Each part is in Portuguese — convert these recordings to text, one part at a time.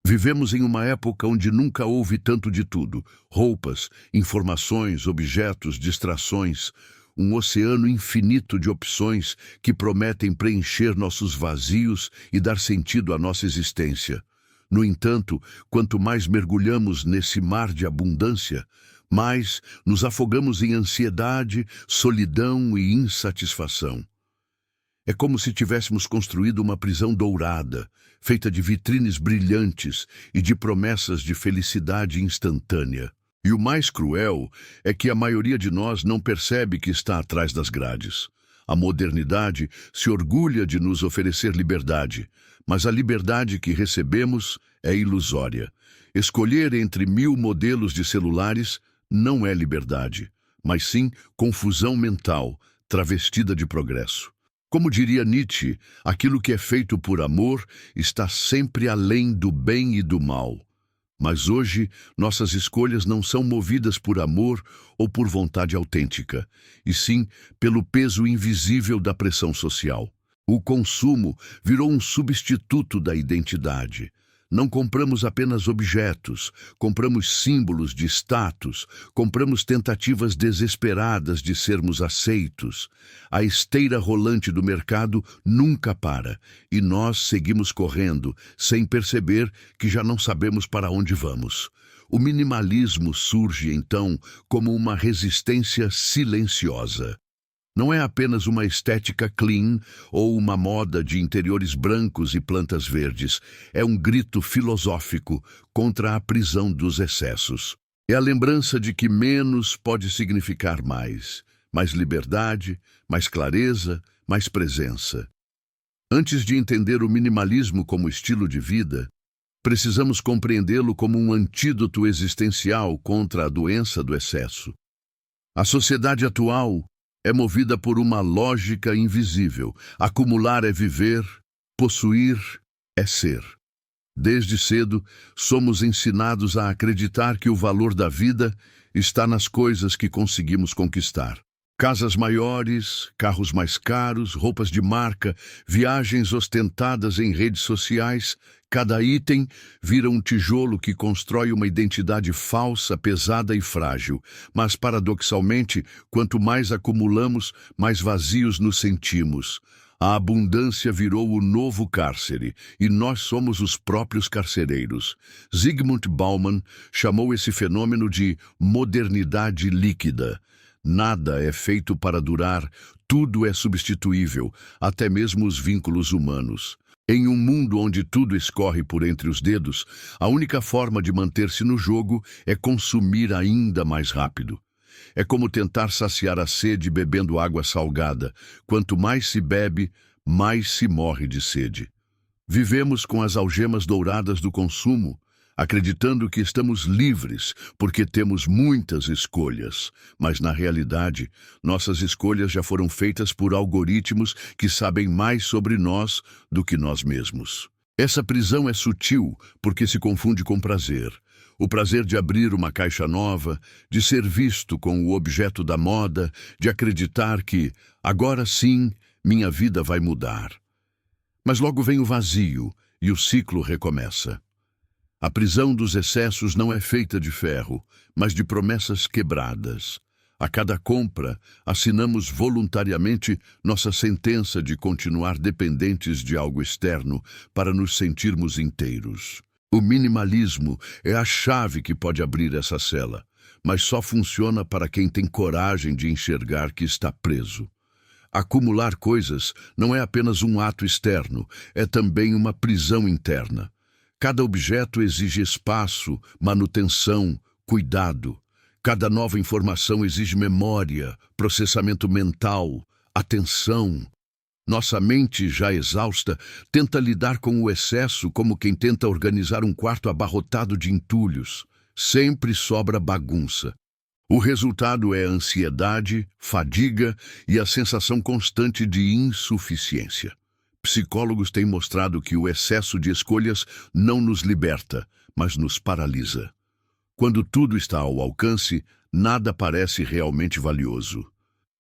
Vivemos em uma época onde nunca houve tanto de tudo: roupas, informações, objetos, distrações, um oceano infinito de opções que prometem preencher nossos vazios e dar sentido à nossa existência. No entanto, quanto mais mergulhamos nesse mar de abundância, mais nos afogamos em ansiedade, solidão e insatisfação. É como se tivéssemos construído uma prisão dourada, feita de vitrines brilhantes e de promessas de felicidade instantânea. E o mais cruel é que a maioria de nós não percebe que está atrás das grades. A modernidade se orgulha de nos oferecer liberdade, mas a liberdade que recebemos é ilusória. Escolher entre 1000 modelos de celulares não é liberdade, mas sim confusão mental, travestida de progresso. Como diria Nietzsche, aquilo que é feito por amor está sempre além do bem e do mal. Mas hoje, nossas escolhas não são movidas por amor ou por vontade autêntica, e sim pelo peso invisível da pressão social. O consumo virou um substituto da identidade. Não compramos apenas objetos, compramos símbolos de status, compramos tentativas desesperadas de sermos aceitos. A esteira rolante do mercado nunca para, e nós seguimos correndo, sem perceber que já não sabemos para onde vamos. O minimalismo surge, então, como uma resistência silenciosa. Não é apenas uma estética clean ou uma moda de interiores brancos e plantas verdes. É um grito filosófico contra a prisão dos excessos. É a lembrança de que menos pode significar mais. Mais liberdade, mais clareza, mais presença. Antes de entender o minimalismo como estilo de vida, precisamos compreendê-lo como um antídoto existencial contra a doença do excesso. A sociedade atual é movida por uma lógica invisível. Acumular é viver, possuir é ser. Desde cedo, somos ensinados a acreditar que o valor da vida está nas coisas que conseguimos conquistar. Casas maiores, carros mais caros, roupas de marca, viagens ostentadas em redes sociais, cada item vira um tijolo que constrói uma identidade falsa, pesada e frágil. Mas, paradoxalmente, quanto mais acumulamos, mais vazios nos sentimos. A abundância virou o novo cárcere, e nós somos os próprios carcereiros. Zygmunt Bauman chamou esse fenômeno de modernidade líquida. Nada é feito para durar, tudo é substituível, até mesmo os vínculos humanos. Em um mundo onde tudo escorre por entre os dedos, a única forma de manter-se no jogo é consumir ainda mais rápido. É como tentar saciar a sede bebendo água salgada. Quanto mais se bebe, mais se morre de sede. Vivemos com as algemas douradas do consumo, acreditando que estamos livres porque temos muitas escolhas. Mas, na realidade, nossas escolhas já foram feitas por algoritmos que sabem mais sobre nós do que nós mesmos. Essa prisão é sutil porque se confunde com prazer. O prazer de abrir uma caixa nova, de ser visto com o objeto da moda, de acreditar que, agora sim, minha vida vai mudar. Mas logo vem o vazio e o ciclo recomeça. A prisão dos excessos não é feita de ferro, mas de promessas quebradas. A cada compra, assinamos voluntariamente nossa sentença de continuar dependentes de algo externo para nos sentirmos inteiros. O minimalismo é a chave que pode abrir essa cela, mas só funciona para quem tem coragem de enxergar que está preso. Acumular coisas não é apenas um ato externo, é também uma prisão interna. Cada objeto exige espaço, manutenção, cuidado. Cada nova informação exige memória, processamento mental, atenção. Nossa mente, já exausta, tenta lidar com o excesso como quem tenta organizar um quarto abarrotado de entulhos. Sempre sobra bagunça. O resultado é ansiedade, fadiga e a sensação constante de insuficiência. Psicólogos têm mostrado que o excesso de escolhas não nos liberta, mas nos paralisa. Quando tudo está ao alcance, nada parece realmente valioso.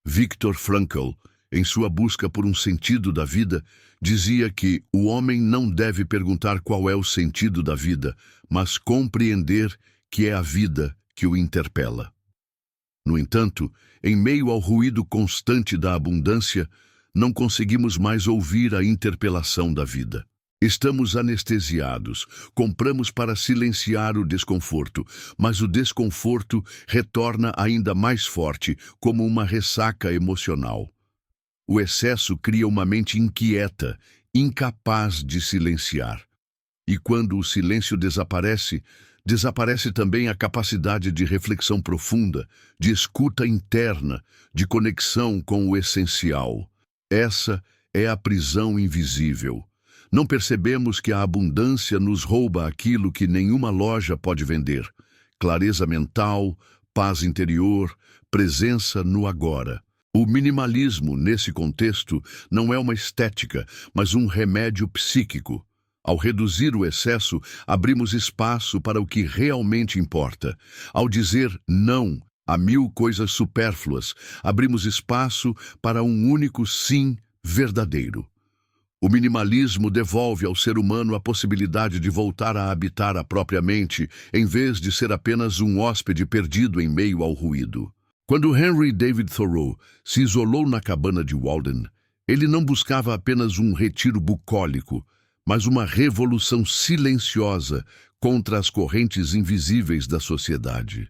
Viktor Frankl em sua busca por um sentido da vida, dizia que o homem não deve perguntar qual é o sentido da vida, mas compreender que é a vida que o interpela. No entanto, em meio ao ruído constante da abundância, não conseguimos mais ouvir a interpelação da vida. Estamos anestesiados, compramos para silenciar o desconforto, mas o desconforto retorna ainda mais forte, como uma ressaca emocional. O excesso cria uma mente inquieta, incapaz de silenciar. E quando o silêncio desaparece, desaparece também a capacidade de reflexão profunda, de escuta interna, de conexão com o essencial. Essa é a prisão invisível. Não percebemos que a abundância nos rouba aquilo que nenhuma loja pode vender: clareza mental, paz interior, presença no agora. O minimalismo, nesse contexto, não é uma estética, mas um remédio psíquico. Ao reduzir o excesso, abrimos espaço para o que realmente importa. Ao dizer não a 1000 coisas supérfluas, abrimos espaço para um único sim verdadeiro. O minimalismo devolve ao ser humano a possibilidade de voltar a habitar a própria mente, em vez de ser apenas um hóspede perdido em meio ao ruído. Quando Henry David Thoreau se isolou na cabana de Walden, ele não buscava apenas um retiro bucólico, mas uma revolução silenciosa contra as correntes invisíveis da sociedade.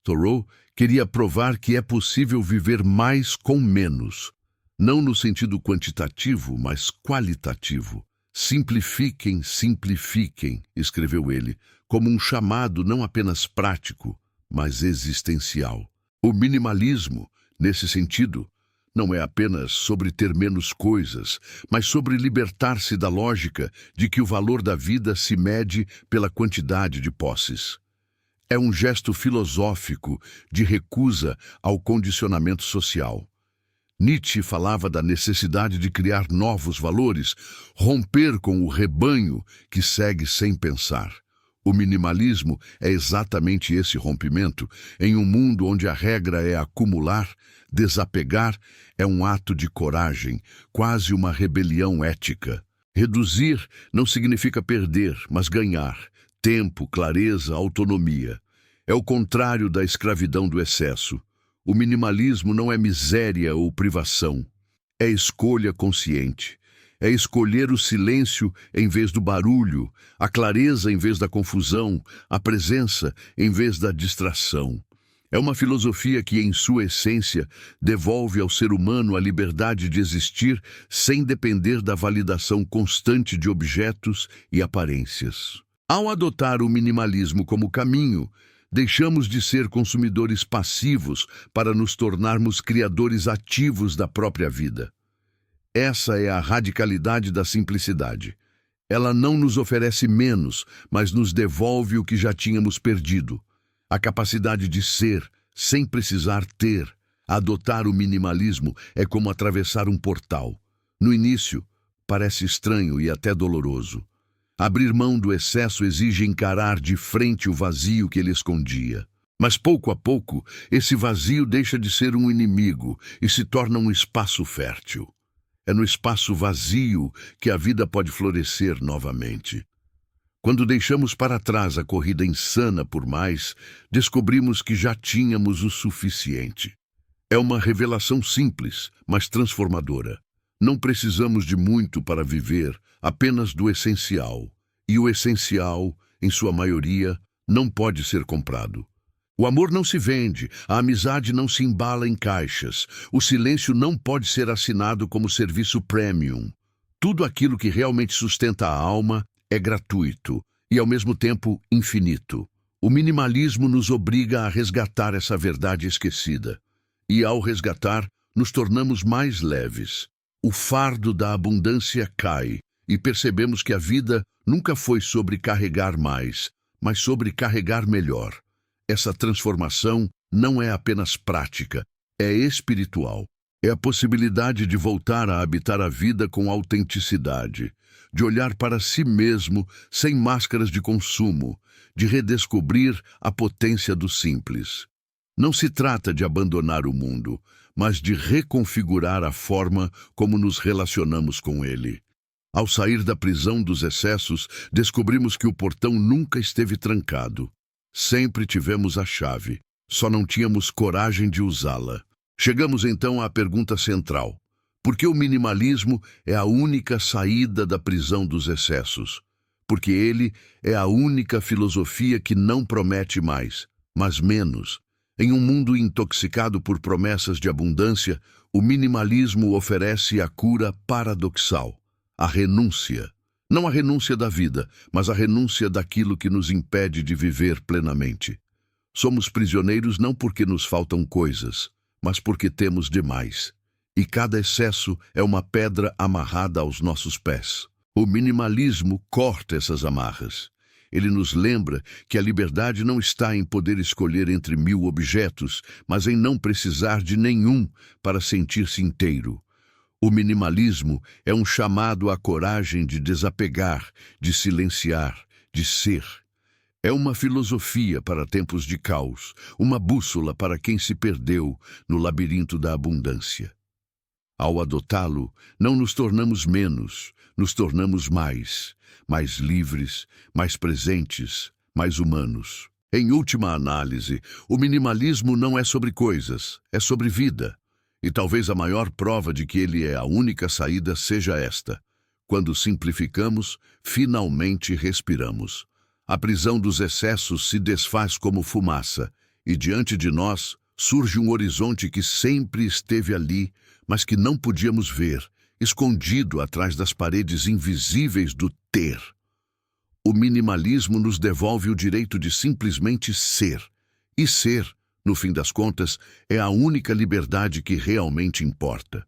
Thoreau queria provar que é possível viver mais com menos, não no sentido quantitativo, mas qualitativo. Simplifiquem, simplifiquem, escreveu ele, como um chamado não apenas prático, mas existencial. O minimalismo, nesse sentido, não é apenas sobre ter menos coisas, mas sobre libertar-se da lógica de que o valor da vida se mede pela quantidade de posses. É um gesto filosófico de recusa ao condicionamento social. Nietzsche falava da necessidade de criar novos valores, romper com o rebanho que segue sem pensar. O minimalismo é exatamente esse rompimento. Em um mundo onde a regra é acumular, desapegar é um ato de coragem, quase uma rebelião ética. Reduzir não significa perder, mas ganhar tempo, clareza, autonomia. É o contrário da escravidão do excesso. O minimalismo não é miséria ou privação. É escolha consciente. É escolher o silêncio em vez do barulho, a clareza em vez da confusão, a presença em vez da distração. É uma filosofia que, em sua essência, devolve ao ser humano a liberdade de existir sem depender da validação constante de objetos e aparências. Ao adotar o minimalismo como caminho, deixamos de ser consumidores passivos para nos tornarmos criadores ativos da própria vida. Essa é a radicalidade da simplicidade. Ela não nos oferece menos, mas nos devolve o que já tínhamos perdido. A capacidade de ser, sem precisar ter. Adotar o minimalismo é como atravessar um portal. No início, parece estranho e até doloroso. Abrir mão do excesso exige encarar de frente o vazio que ele escondia. Mas pouco a pouco, esse vazio deixa de ser um inimigo e se torna um espaço fértil. É no espaço vazio que a vida pode florescer novamente. Quando deixamos para trás a corrida insana por mais, descobrimos que já tínhamos o suficiente. É uma revelação simples, mas transformadora. Não precisamos de muito para viver, apenas do essencial. E o essencial, em sua maioria, não pode ser comprado. O amor não se vende, a amizade não se embala em caixas, o silêncio não pode ser assinado como serviço premium. Tudo aquilo que realmente sustenta a alma é gratuito e, ao mesmo tempo, infinito. O minimalismo nos obriga a resgatar essa verdade esquecida. E, ao resgatar, nos tornamos mais leves. O fardo da abundância cai e percebemos que a vida nunca foi sobre carregar mais, mas sobre carregar melhor. Essa transformação não é apenas prática, é espiritual. É a possibilidade de voltar a habitar a vida com autenticidade, de olhar para si mesmo sem máscaras de consumo, de redescobrir a potência do simples. Não se trata de abandonar o mundo, mas de reconfigurar a forma como nos relacionamos com ele. Ao sair da prisão dos excessos, descobrimos que o portão nunca esteve trancado. Sempre tivemos a chave, só não tínhamos coragem de usá-la. Chegamos então à pergunta central: por que o minimalismo é a única saída da prisão dos excessos? Porque ele é a única filosofia que não promete mais, mas menos. Em um mundo intoxicado por promessas de abundância, o minimalismo oferece a cura paradoxal: a renúncia. Não a renúncia da vida, mas a renúncia daquilo que nos impede de viver plenamente. Somos prisioneiros não porque nos faltam coisas, mas porque temos demais. E cada excesso é uma pedra amarrada aos nossos pés. O minimalismo corta essas amarras. Ele nos lembra que a liberdade não está em poder escolher entre 1000 objetos, mas em não precisar de nenhum para sentir-se inteiro. O minimalismo é um chamado à coragem de desapegar, de silenciar, de ser. É uma filosofia para tempos de caos, uma bússola para quem se perdeu no labirinto da abundância. Ao adotá-lo, não nos tornamos menos, nos tornamos mais livres, mais presentes, mais humanos. Em última análise, o minimalismo não é sobre coisas, é sobre vida. E talvez a maior prova de que ele é a única saída seja esta: quando simplificamos, finalmente respiramos. A prisão dos excessos se desfaz como fumaça, e diante de nós surge um horizonte que sempre esteve ali, mas que não podíamos ver, escondido atrás das paredes invisíveis do ter. O minimalismo nos devolve o direito de simplesmente ser. E ser, no fim das contas, é a única liberdade que realmente importa.